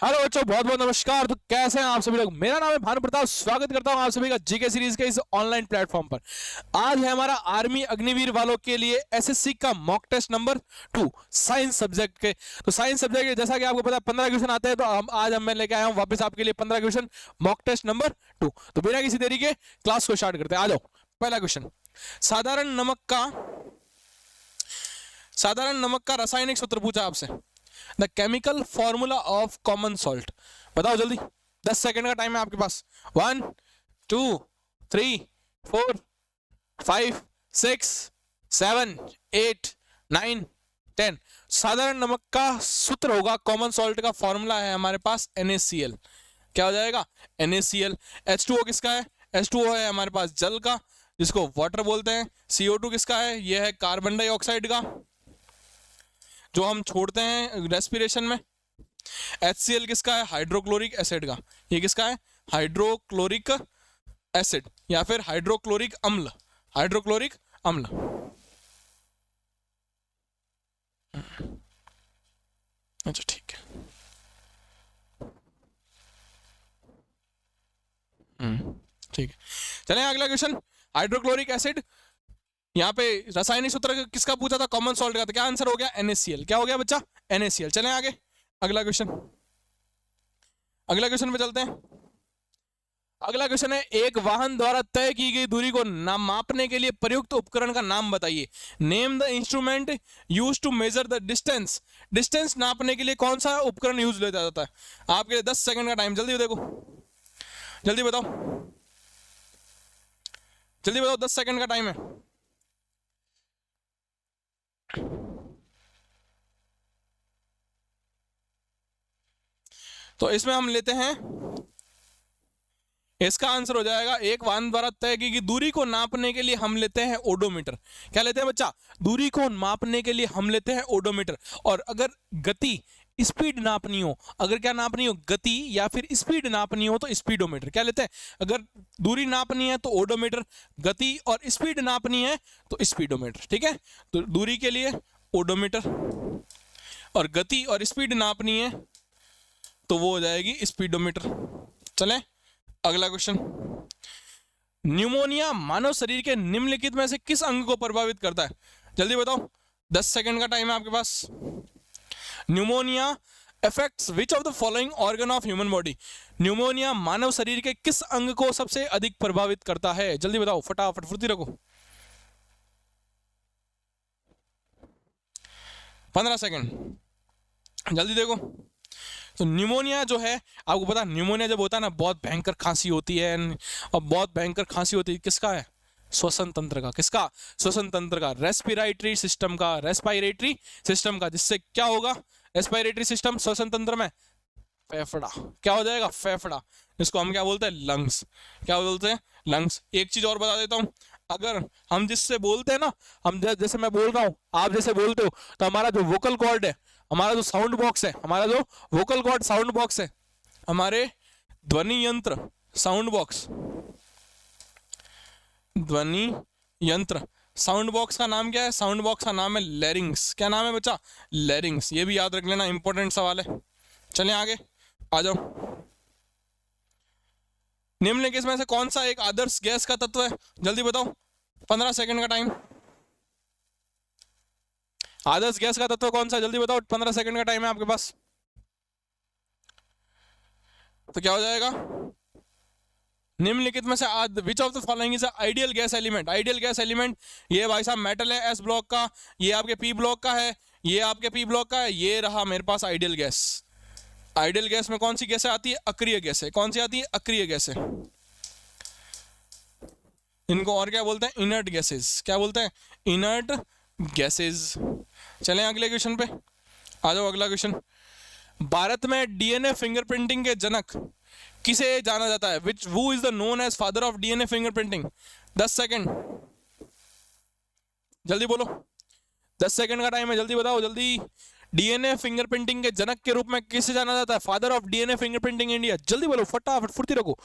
Hello बच्चों, बहुत बहुत नमस्कार। तो कैसे हैं आप सभी लोग? मेरा नाम है भानु प्रताप। स्वागत करता हूं आप सभी का जीके सीरीज के इस ऑनलाइन प्लेटफॉर्म पर। आज है हमारा आर्मी अग्निवीर वालों के लिए एसएससी का mock test number 2 science subject के। तो साइंस सब्जेक्ट जैसा कि आपको पता है 15 क्वेश्चन आते हैं, तो आज मैं लेके आया हूं वापस आपके लिए 15 क्वेश्चन मॉक टेस्ट नंबर 2। तो बिना किसी देरी के क्लास को स्टार्ट करते हैं। आ जाओ। पहला क्वेश्चन, साधारण नमक का रासायनिक सूत्र पूछा आपसे। The chemical formula of common salt. बताओ जल्दी, 10 सेकंड का टाइम है आपके पास। 1 2 3 4 5 6 7 8 9 10। साधारण नमक का सूत्र होगा, कॉमन सॉल्ट का फॉर्मूला है हमारे पास NaCl। क्या हो जाएगा? NaCl। H2O किसका है? H2O है हमारे पास जल का, जिसको वाटर बोलते हैं। CO2 किसका है? यह है कार्बन डाइऑक्साइड का, जो हम छोड़ते हैं रेस्पिरेशन में। HCl किसका है? हाइड्रोक्लोरिक एसिड का। ये किसका है? हाइड्रोक्लोरिक एसिड या फिर हाइड्रोक्लोरिक अम्ल। हाइड्रोक्लोरिक अम्ल। अच्छा ठीक है। ठीक है, चलें अगला क्वेश्चन। हाइड्रोक्लोरिक एसिड, यहाँ पे रासायनिक सूत्र किसका पूछा था? कॉमन सॉल्ट का। तो क्या आंसर हो गया? NaCl। क्या हो गया बच्चा? NaCl। चलें आगे, अगला क्वेश्चन पे चलते हैं। अगला क्वेश्चन है, एक वाहन द्वारा तय की गई दूरी को मापने के लिए प्रयुक्त उपकरण का नाम बताइए। Name the instrument use to measure the distance. Distance नापने के लिए कौन सा उपकरण यूज लिया जाता है? आपके लिए 10 सेकंड का टाइम। जल्दी देखो, जल्दी बताओ, जल्दी बताओ, 10 सेकंड का टाइम है। तो इसमें हम लेते हैं, इसका आंसर हो जाएगा, एक वाहन द्वारा तय की गई दूरी को नापने के लिए हम लेते हैं ओडोमीटर। क्या लेते हैं बच्चा? दूरी को मापने के लिए हम लेते हैं ओडोमीटर। और अगर गति, स्पीड नापनी हो, अगर क्या नापनी हो, गति या फिर स्पीड नापनी हो, तो स्पीडोमीटर। क्या लेते हैं? अगर दूरी नापनी है तो ओडोमीटर, गति और स्पीड नापनी है तो स्पीडोमीटर। ठीक है, तो दूरी के लिए ओडोमीटर और गति और स्पीड नापनी है तो वो हो जाएगी स्पीडोमीटर। चलें अगला क्वेश्चन। न्यूमोनिया मानव शरीर के निम्नलिखित में से किस अंग को प्रभावित करता है? जल्दी बताओ, 10 सेकंड का टाइम है आपके पास। Pneumonia affects which of the following organ of human body. Pneumonia मानव शरीर के किस अंग को सबसे अधिक प्रभावित करता है? जल्दी बताओ, फटाफट फुर्ती रखो। 15 सेकंड, जल्दी देखो। तो न्यूमोनिया जो है, आपको पता, न्यूमोनिया जब होता है ना, बहुत भयंकर खांसी होती है। और बहुत भयंकर खांसी होती है, किसका है? श्वसन तंत्र का। किसका? श्वसन तंत्र का, रेस्पिरेटरी सिस्टम का। रेस्पिरेटरी सिस्टम का, जिससे क्या होगा? रेस्पिरेटरी सिस्टम, श्वसन तंत्र में फेफड़ा। क्या हो जाएगा? फेफड़ा, जिसको हम क्या बोलते हैं? लंग्स। क्या बोलते हैं? लंग्स। एक चीज और बता देता हूं, अगर हम जिससे बोलते हैं ना, हम जैसे मैं बोल रहा हूं, आप जैसे बोलते हो, तो हमारा जो वोकल कॉर्ड है, हमारा जो साउंड बॉक्स है, हमारा जो वोकल कॉर्ड साउंड बॉक्स है, हमारे ध्वनि यंत्र साउंड बॉक्स, ध्वनि यंत्र साउंड बॉक्स का नाम क्या है? साउंड बॉक्स का नाम है लैरिंग्स। क्या नाम है बच्चा? लैरिंग्स। ये भी याद रख लेना, इंपॉर्टेंट सवाल है। चलिए आगे आ जाओ। निम्नलिखित में से कौन सा एक आदर्श गैस का तत्व है? जल्दी बताओ, 15 सेकंड का टाइम। आदर्श गैस का तत्व कौन सा? जल्दी बताओ, 15 सेकंड का टाइम है आपके पास। तो क्या हो जाएगा? निम्नलिखित में से विच of the following is ideal gas element. Ideal gas element, ये भाई साहब मेटल है S ब्लॉक का, ये आपके P ब्लॉक का है, ये आपके P ब्लॉक का है, ये रहा मेरे पास आइडियल गैस। आइडियल गैस में कौन सी गैस आती है? अक्रिय गैस है। कौन सी आती है? अक्रिय गैस है। इनको और क्या बोलते हैं? Inert gases. क्या बोलते हैं? Inert gases. चलें अगले क्वेश्चन पे आ जाओ। अगला क्वेश्चन, भारत में DNA फिंगरप्रिंटिंग के जनक किसे जाना जाता है? विच who is the known as father of DNA fingerprinting? 10 second, जल्दी बोलो, 10 सेकंड का टाइम है, जल्दी बताओ, जल्दी। DNA फिंगरप्रिंटिंग के जनक के रूप में किसे जाना जाता है? Father of DNA fingerprinting India. जल्दी बोलो, फटाफट फुर्ती रखो।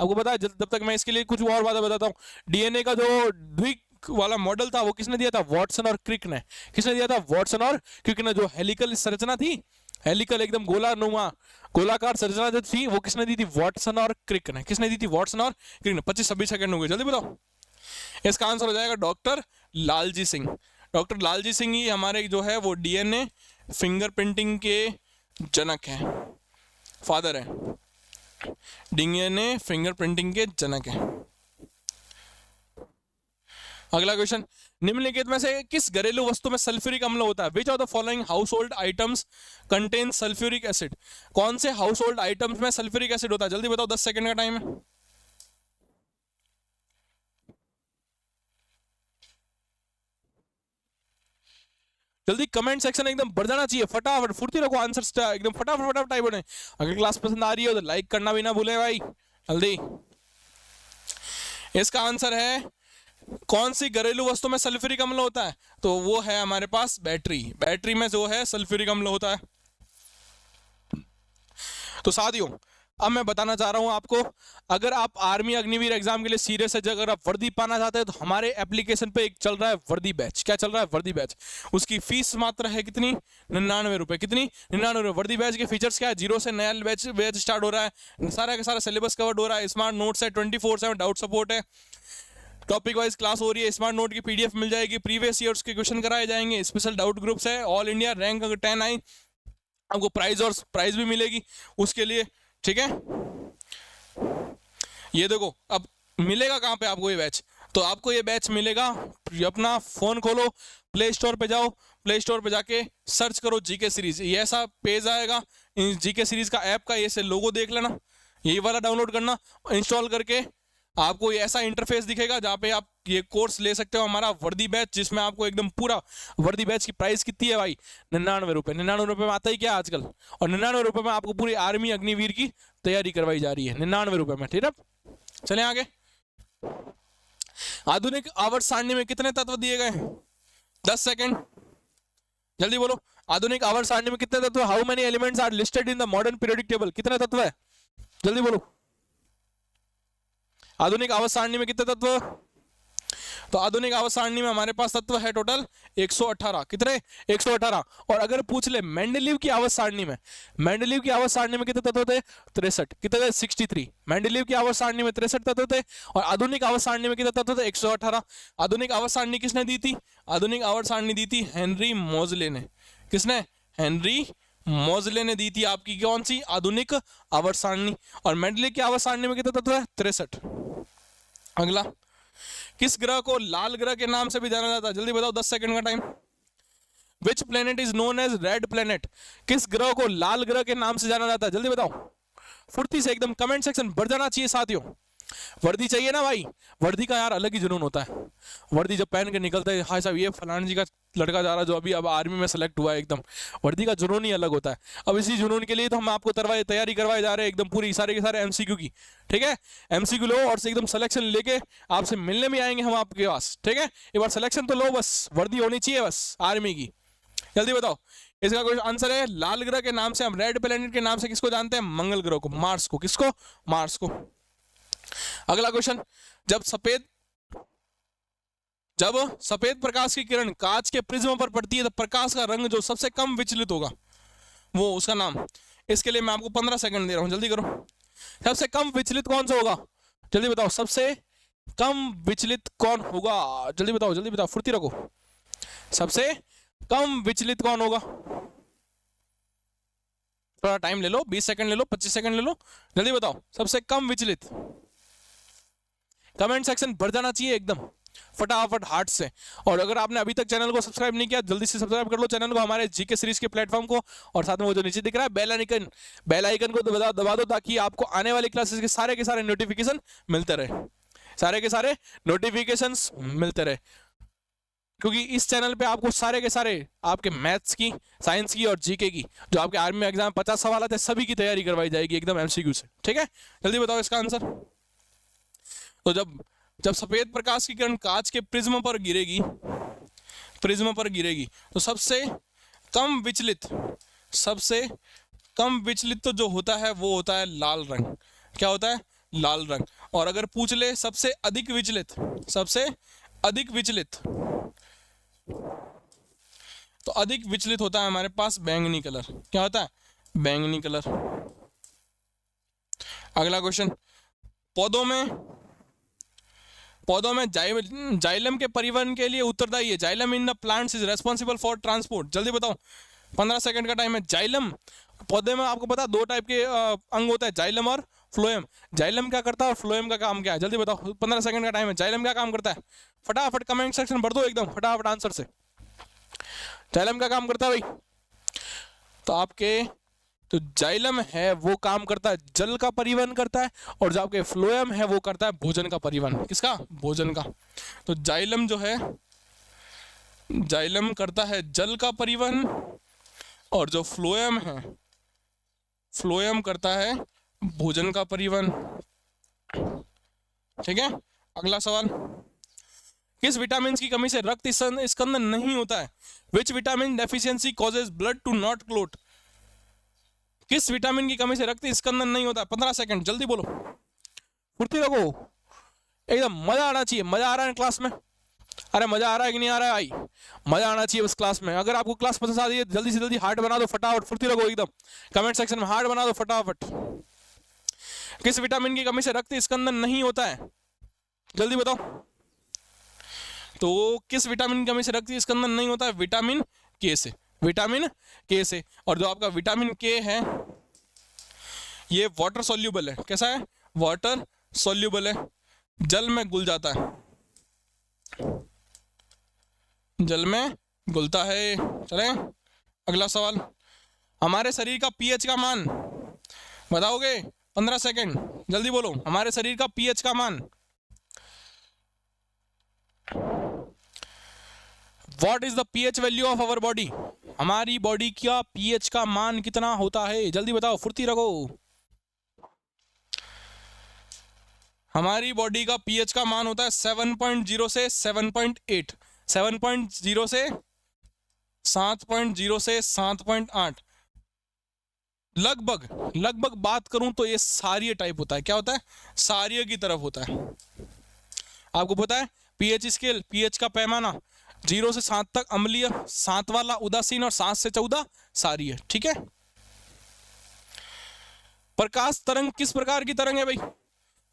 आपको पता है, जब तक मैं इसके लिए कुछ और बातें बताता हूँ, DNA का जो द्विक वाला मॉडल था वो किसने दिया था? वॉटसन और क्रिक ने। किसने दिया था? वॉटसन और क्रिक ने। जो हेलिकल संरचना थी हेलिकल एकदम गोलाकार संरचना जो थी वो किसने दी थी? वॉटसन और क्रिक ने। किसने दी थी? वॉटसन और क्रिक ने। 25-26 सेकंड हो गए, जल्दी बताओ। इसका आंसर हो जाएगा डॉक्टर लालजी सिंह। डॉक्टर लालजी सिंह ही हमारे जो है वो डीएनए फिंगरप्रिंटिंग के जनक हैं, फादर हैं। डीएनए फिंगरप्रिंटिंग के जनक हैं। अगला क्वेश्चन, निम्नलिखित में से किस घरेलू वस्तु में सल्फ्यूरिक अम्ल होता है? विच of the following house hold items contain sulphuric acid? कौन से हाउस होल्ड आइटम्स में सल्फ्यूरिक एसिड होता है? जल्दी बताओ, 10 सेकंड का टाइम है। जल्दी कमेंट सेक्शन एकदम बढ़ जाना चाहिए, फटाफट फुर्ती रखो, आंसर एकदम फटाफट टाइप होने। अगर क्लास पसंद आ रही हो तो लाइक करना भी ना भूलें भाई, जल्दी। इसका आंसर है कौन सी घरेलू वस्तु में सल्फ्यूरिक अम्ल होता है? तो वो है हमारे पास बैटरी। बैटरी में जो है सल्फ्यूरिक अम्ल होता है। तो साथियों, अब मैं बताना चाह रहा हूं आपको, अगर आप आर्मी अग्निवीर एग्जाम के लिए सीरियस है, अगर आप वर्दी पाना चाहते हैं तो हमारे एप्लीकेशन पे एक चल रहा है वर्दी बैच। क्या चल रहा है? वर्दी बैच। उसकी फीस मात्र है कितनी? 99 रुपए। कितनी? 99 रुपए। वर्दी बैच के फीचर्स क्या है? 0 से नया बैच स्टार्ट हो रहा है, सारा का सारा सिलेबस कवर्ड हो रहा है, स्मार्ट नोट्स है, 24/7 डाउट सपोर्ट है, टॉपिक वाइज क्लास हो रही है, स्मार्ट नोट की पीडीएफ मिल जाएगी, प्रीवियस ईयर्स के क्वेश्चन कराए जाएंगे, स्पेशल डाउट ग्रुप्स है, ऑल इंडिया रैंक अगर 10 आई आपको प्राइज भी मिलेगी उसके लिए, ठीक है। ये देखो, अब मिलेगा कहाँ पे आपको ये बैच? तो आपको ये बैच मिलेगा, अपना फोन खोलो, प्ले स्टोर पे जाओ, प्ले स्टोर पे जाके सर्च करो जीके सीरीज, ये ऐसा पेज आएगा जीके सीरीज का ऐप का, ये से लोगो देख लेना, यही वाला डाउनलोड करना, इंस्टॉल करके आपको ये ऐसा इंटरफेस दिखेगा जहाँ पे आप ये कोर्स ले सकते हो, हमारा वर्दी बैच, जिसमें आपको एकदम पूरा वर्दी बैच की प्राइस कितनी है भाई? 99 रुपए। 99 रुपए में आता ही क्या आजकल, और 99 रुपए में आपको पूरी आर्मी अग्निवीर की तैयारी करवाई जा रही है 99 रुपए में, ठीक है। चले आगे। आधुनिक आवर्त सारणी में कितने तत्व दिए गए? 10 सेकेंड, जल्दी बोलो। आधुनिक आवर्त सारणी में कितने तत्व? How many elements are listed in the modern periodic table? कितने तत्व है? जल्दी बोलो। आधुनिक आवर्त सारणी में कितने तत्व? तो आधुनिक आवर्त सारणी में हमारे पास तत्व है टोटल 118। कितने? 118। और अगर पूछ ले मेंडलीव की आवर्त सारणी में, मेंडलीव की आवर्त सारणी में कितने तत्व थे? 63। कितने थे? 63। मेंडलीव की आवर्त सारणी में 63 तत्व थे, और आधुनिक आवर्त सारणी में कितने तत्व थे? 118। आधुनिक आवर्त सारणी किसने दी थी? आधुनिक आवर्त सारणी दी थी हेनरी मोजले ने। किसने? हेनरी मोजले ने दी थी आपकी कौन सी? आधुनिक आवर्त सारणी। और मेंडलीव की आवर्त सारणी में कितने तत्व है? 63। अगला, किस ग्रह को लाल ग्रह के नाम से भी जाना जाता है? जल्दी बताओ, 10 सेकंड का time. Which planet is known as red planet? किस ग्रह को लाल ग्रह के नाम से जाना जाता है? जल्दी बताओ, फुर्ती से एकदम कमेंट सेक्शन बढ़ जाना चाहिए साथियों। वर्दी चाहिए ना भाई, वर्दी का यार अलग ही जुनून होता है। वर्दी जब पहन के निकलते हैं, हाँ साहब ये फलान जी का लड़का जा रहा जो अभी अब आर्मी में सेलेक्ट हुआ है, एकदम वर्दी का जुनून ही अलग होता है। अब इसी जुनून के लिए तो हम आपको तैयारी करवाए जा रहे हैं एकदम पूरी, सारे के सारे एमसीक्यू की, ठीक है। एमसीक्यू लो और एकदम सिलेक्शन लेके आपसे मिलने भी आएंगे हम आपके पास, ठीक है। एक बार सिलेक्शन तो लो, बस वर्दी होनी चाहिए बस आर्मी की। जल्दी बताओ, इसका कोई आंसर है लाल ग्रह के नाम से, हम रेड प्लेनेट के नाम से किसको जानते हैं? मंगल ग्रह को, मार्स को। किसको? मार्स को। अगला क्वेश्चन, जब सफेद प्रकाश की किरण कांच के प्रिज्म पर पड़ती है तो प्रकाश का रंग जो सबसे कम विचलित होगा वो उसका नाम। इसके लिए मैं आपको 15 सेकंड दे रहा हूं, जल्दी करो। सबसे कम विचलित कौन सा होगा? जल्दी बताओ, सबसे कम विचलित कौन होगा? जल्दी बताओ, जल्दी बताओ, फुर्ती रखो। सबसे कम विचलित कौन होगा? थोड़ा टाइम ले लो, 20 सेकंड ले लो, 25 सेकंड ले लो, जल्दी बताओ, सबसे कम विचलित। कमेंट सेक्शन भर जाना चाहिए एकदम फटाफट हार्ट से। और अगर आपने अभी तक चैनल को सब्सक्राइब नहीं किया, जल्दी से सब्सक्राइब कर लो चैनल को, हमारे जीके सीरीज के प्लेटफॉर्म को, और साथ में वो जो नीचे दिख रहा है बेल आइकन को दबा दो, ताकि आपको आने वाली क्लासेस के सारे नोटिफिकेशन मिलते रहे, सारे के सारे नोटिफिकेशंस मिलते रहे। क्योंकि इस चैनल पे आपको सारे के सारे आपके मैथ्स की, साइंस की और जीके की, जो आपके आर्मी में एग्जाम 50 सवाल आते हैं, सभी की तैयारी करवाई जाएगी एकदम एमसीक्यू से, ठीक है। जल्दी बताओ इसका आंसर। तो जब सफेद प्रकाश की किरण कांच के प्रिज्म पर गिरेगी तो सबसे कम विचलित तो जो होता है वो होता है लाल रंग। क्या होता है? लाल रंग। और अगर पूछ ले सबसे अधिक विचलित तो अधिक विचलित होता है हमारे पास बैंगनी कलर। क्या होता है? बैंगनी कलर। अगला क्वेश्चन, पौधों में जाइलम के परिवहन के लिए उत्तरदायी है। Xylem in the plants is responsible for transport. जल्दी बताओ, 15 सेकंड का टाइम है। जाइलम पौधे में आपको पता 2 टाइप के अंग होता है, जाइलम और फ्लोएम। जाइलम क्या करता है और फ्लोएम का काम क्या है, जल्दी बताओ, 15 सेकंड का टाइम है। जाइलम क्या काम करता है, फटाफट कमेंट सेक्शन भर दो एकदम फटाफट आंसर से। जाइलम क्या काम करता है भाई, तो आपके तो जाइलम है वो काम करता है जल का परिवहन करता है, और जो आपके फ्लोएम है वो करता है भोजन का परिवहन। किसका, भोजन का। तो जाइलम जो है, जाइलम करता है जल का परिवहन, और जो फ्लोएम है, फ्लोएम करता है भोजन का परिवहन। ठीक है, अगला सवाल, किस विटामिन की कमी से रक्त स्कंदन नहीं होता है। Which vitamin deficiency causes blood to not clot. किस विटामिन की कमी से रक्त स्कंदन नहीं होता। 15 सेकंड, जल्दी बोलो, फुर्ती रखो, एकदम मजा आना चाहिए। मजा आ रहा है क्लास में, अरे मजा आ रहा है कि नहीं आ रहा है भाई, मजा आना चाहिए बस क्लास में। अगर आपको क्लास पसंद आ रही है जल्दी से जल्दी हार्ट बना दो फटाफट, फुर्ती रखो एकदम, कमेंट सेक्शन में हार्ट बना दो फटाफट। किस विटामिन की कमी से रक्त स्कंदन नहीं होता है, जल्दी बताओ। तो किस विटामिन की कमी से रक्त स्कंदन नहीं होता है, विटामिन के से, विटामिन के से। और जो आपका विटामिन के है ये वाटर सॉल्यूबल है। कैसा है, वाटर सॉल्यूबल है, जल में घुल जाता है, जल में घुलता है। चले अगला सवाल, हमारे शरीर का पीएच का मान बताओगे, 15 सेकंड, जल्दी बोलो, हमारे शरीर का पीएच का मान। What is the pH value of our body. हमारी बॉडी का पीएच का मान कितना होता है, जल्दी बताओ, फुर्ती रखो। हमारी बॉडी का पीएच का मान होता है 7.0 से 7.8, 7.0 से 7.0 से 7.8। लगभग बात करूं तो ये सारीय टाइप होता है। क्या होता है, सारीय की तरफ होता है। आपको पता है पीएच स्केल, पीएच का पैमाना 0 से 7 तक अम्लीय, 7 वाला उदासीन, और 7 से 14 सारीय। ठीक है, प्रकाश तरंग किस प्रकार की तरंग है भाई,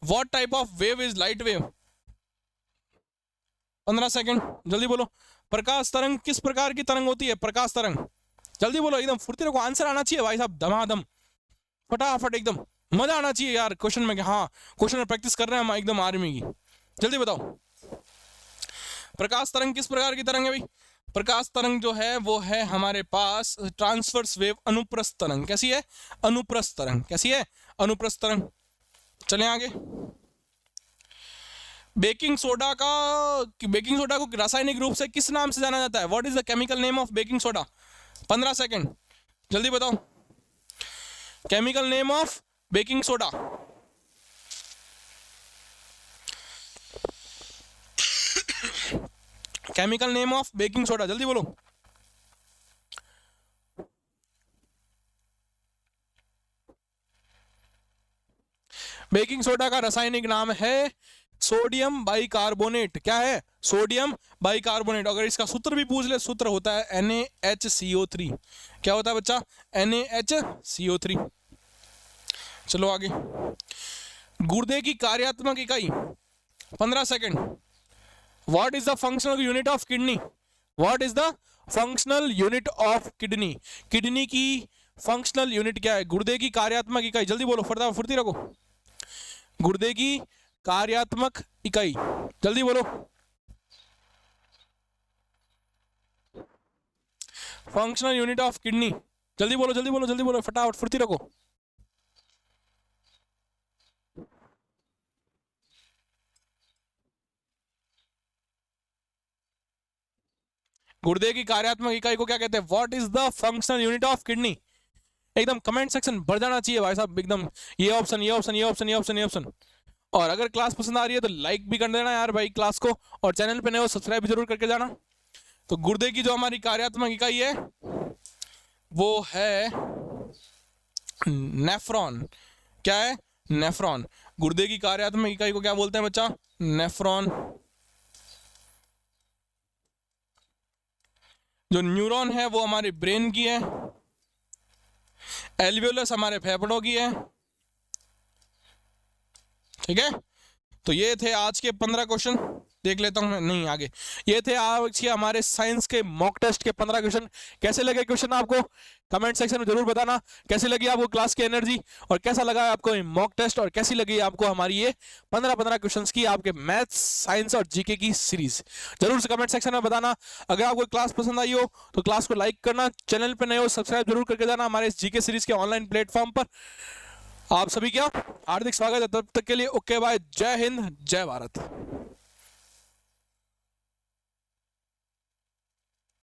what type of wave is light wave. 15 second, जल्दी बोलो, प्रकाश तरंग किस प्रकार की तरंग होती है, प्रकाश तरंग, जल्दी बोलो, एकदम फुर्ती रखो, आंसर आना चाहिए भाई साहब, धमाधम फटाफट, एकदम मजा आना चाहिए यार क्वेश्चन में। हाँ, क्वेश्चन में प्रैक्टिस कर रहे हैं हम एकदम आर्मी की। जल्दी बताओ, प्रकाश तरंग किस प्रकार की तरंग है भाई। प्रकाश तरंग जो है वो है हमारे पास ट्रांसवर्स वेव, अनुप्रस्थ तरंग। कैसी है, अनुप्रस्थ तरंग। कैसी है, अनुप्रस्थ तरंग। चलें आगे, बेकिंग सोडा को रासायनिक रूप से किस नाम से जाना जाता है, what is the chemical name of baking soda. 15 second, जल्दी बताओ, chemical name of baking soda. Chemical name of baking soda, जल्दी बोलो। बेकिंग सोडा का रासायनिक नाम है सोडियम बाइकार्बोनेट। क्या है, सोडियम बाइकार्बोनेट। अगर इसका सूत्र भी पूछ ले, सूत्र होता है NaHCO3। क्या होता है बच्चा, NaHCO3। चलो आगे, गुर्दे की कार्यात्मक इकाई, 15 second, what is the functional unit of kidney. What is the functional unit of kidney. Kidney की फंक्शनल यूनिट क्या है, गुर्दे की कार्यात्मक इकाई, जल्दी बोलो फटाफट, फुर्ती रखो, गुर्दे की कार्यात्मक इकाई, जल्दी बोलो। फंक्शनल यूनिट ऑफ किडनी, जल्दी बोलो, जल्दी बोलो, जल्दी बोलो, फटाफट फुर्ती रखो। गुर्दे की कार्यात्मक इकाई को क्या कहते हैं, what is the functional unit of kidney. एकदम कमेंट सेक्शन भर जाना चाहिए भाई साहब, एकदम ये ऑप्शन, ये ऑप्शन, ये ऑप्शन, ये ऑप्शन, ये ऑप्शन। और अगर क्लास पसंद आ रही है तो लाइक भी कर देना यार भाई क्लास को, और चैनल पे नए हो सब्सक्राइब भी जरूर करके जाना। तो गुर्दे की जो हमारी कार्यात्मक इकाई है वो है नेफ्रॉन। क्या है, नेफ्रॉन। गुर्दे की कार्यात्मक इकाई को क्या बोलते हैं बच्चा, नेफ्रॉन। जो न्यूरॉन है वो हमारे ब्रेन की है, एल्वियोलस हमारे फेफड़ों की है, ठीक है। तो ये थे आज के 15 क्वेश्चन, देख लेता हूं मैं, नहीं आगे। ये थे आज के हमारे साइंस के मॉक टेस्ट के 15 क्वेश्चन। कैसे लगे क्वेश्चन आपको कमेंट सेक्शन में जरूर बताना। कैसी लगी आपको क्लास की एनर्जी, और कैसा लगा आपको मॉक टेस्ट, और कैसी लगी आपको हमारी ये 15 क्वेश्चंस की आपके मैथ्स, साइंस और जीके की सीरीज, जरूर से कमेंट सेक्शन में बताना। अगर आपको क्लास पसंद आई हो तो क्लास को लाइक करना, चैनल पर नए हो सब्सक्राइब जरूर करके जाना हमारे इस जीके सीरीज के ऑनलाइन प्लेटफॉर्म पर। आप सभी क्या हार्दिक स्वागत है, तब तक के लिए ओके बाय, जय हिंद जय भारत।